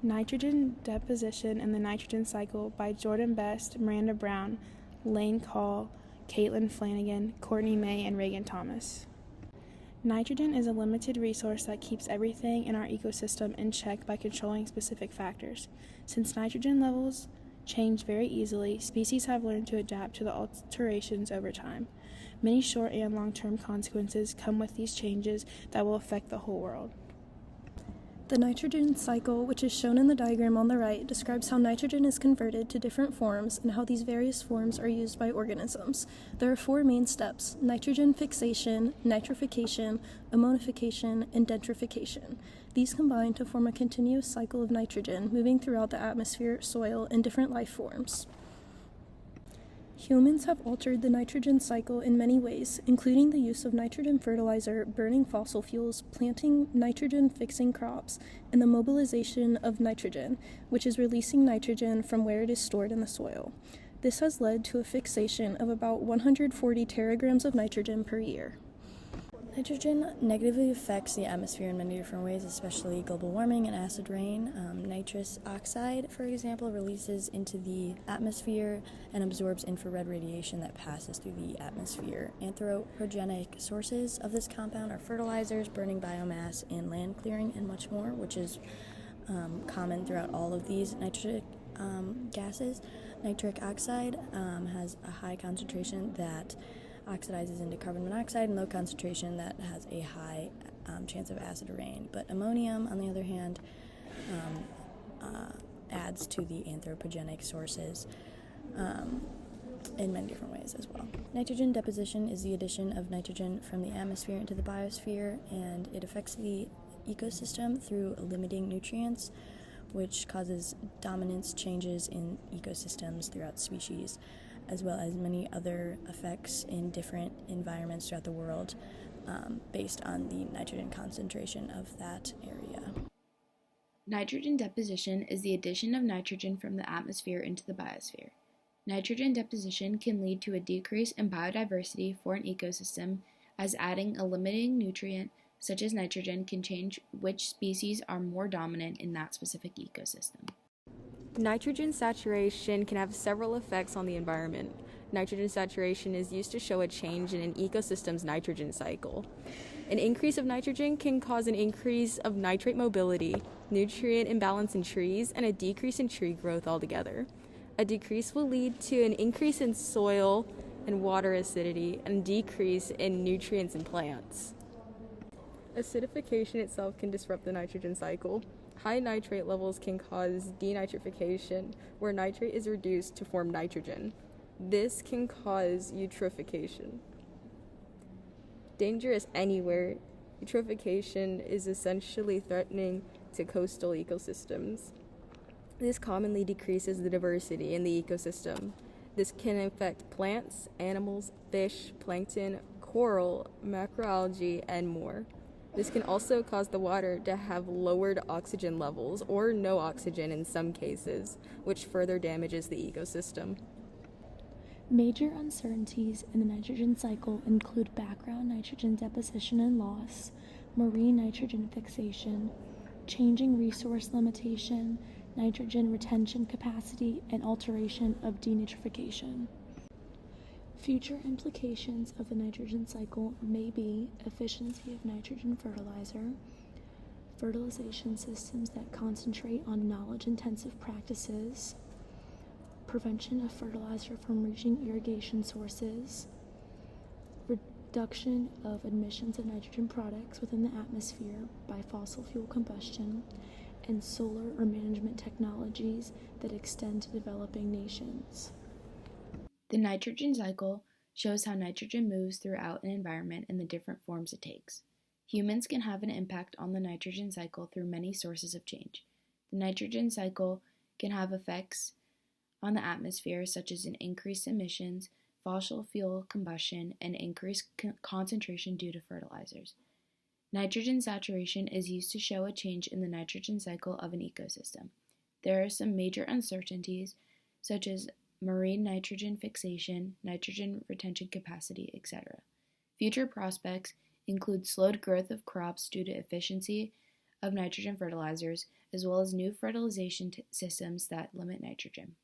Nitrogen Deposition and the Nitrogen Cycle by Jordan Best, Miranda Brown, Lane Call, Caitlin Flanagan, Courtney May, and Reagan Thomas. Nitrogen is a limited resource that keeps everything in our ecosystem in check by controlling specific factors. Since nitrogen levels change very easily, species have learned to adapt to the alterations over time. Many short and long-term consequences come with these changes that will affect the whole world. The nitrogen cycle, which is shown in the diagram on the right, describes how nitrogen is converted to different forms and how these various forms are used by organisms. There are 4 main steps: nitrogen fixation, nitrification, ammonification, and denitrification. These combine to form a continuous cycle of nitrogen moving throughout the atmosphere, soil, and different life forms. Humans have altered the nitrogen cycle in many ways, including the use of nitrogen fertilizer, burning fossil fuels, planting nitrogen-fixing crops, and the mobilization of nitrogen, which is releasing nitrogen from where it is stored in the soil. This has led to a fixation of about 140 teragrams of nitrogen per year. Nitrogen negatively affects the atmosphere in many different ways, especially global warming and acid rain. Nitrous oxide, for example, releases into the atmosphere and absorbs infrared radiation that passes through the atmosphere. Anthropogenic sources of this compound are fertilizers, burning biomass, and land clearing, and much more, which is common throughout all of these nitric gases. Nitric oxide has a high concentration that oxidizes into carbon monoxide, and low concentration that has a high chance of acid rain. But ammonium, on the other hand, adds to the anthropogenic sources in many different ways as well. Nitrogen deposition is the addition of nitrogen from the atmosphere into the biosphere, and it affects the ecosystem through limiting nutrients, which causes dominance changes in ecosystems throughout species, as well as many other effects in different environments throughout the world based on the nitrogen concentration of that area. Nitrogen deposition is the addition of nitrogen from the atmosphere into the biosphere. Nitrogen deposition can lead to a decrease in biodiversity for an ecosystem, as adding a limiting nutrient such as nitrogen can change which species are more dominant in that specific ecosystem. Nitrogen saturation can have several effects on the environment. Nitrogen saturation is used to show a change in an ecosystem's nitrogen cycle. An increase of nitrogen can cause an increase of nitrate mobility, nutrient imbalance in trees, and a decrease in tree growth altogether. A decrease will lead to an increase in soil and water acidity and decrease in nutrients in plants. Acidification itself can disrupt the nitrogen cycle. High nitrate levels can cause denitrification, where nitrate is reduced to form nitrogen. This can cause eutrophication. Dangerous anywhere, eutrophication is essentially threatening to coastal ecosystems. This commonly decreases the diversity in the ecosystem. This can affect plants, animals, fish, plankton, coral, macroalgae, and more. This can also cause the water to have lowered oxygen levels or no oxygen in some cases, which further damages the ecosystem. Major uncertainties in the nitrogen cycle include background nitrogen deposition and loss, marine nitrogen fixation, changing resource limitation, nitrogen retention capacity, and alteration of denitrification. Future implications of the nitrogen cycle may be efficiency of nitrogen fertilizer, fertilization systems that concentrate on knowledge-intensive practices, prevention of fertilizer from reaching irrigation sources, reduction of emissions of nitrogen products within the atmosphere by fossil fuel combustion, and solar or management technologies that extend to developing nations. The nitrogen cycle shows how nitrogen moves throughout an environment and the different forms it takes. Humans can have an impact on the nitrogen cycle through many sources of change. The nitrogen cycle can have effects on the atmosphere, such as an increased emissions, fossil fuel combustion, and increased concentration due to fertilizers. Nitrogen saturation is used to show a change in the nitrogen cycle of an ecosystem. There are some major uncertainties, such as marine nitrogen fixation, nitrogen retention capacity, etc. Future prospects include slowed growth of crops due to efficiency of nitrogen fertilizers, as well as new fertilization systems that limit nitrogen.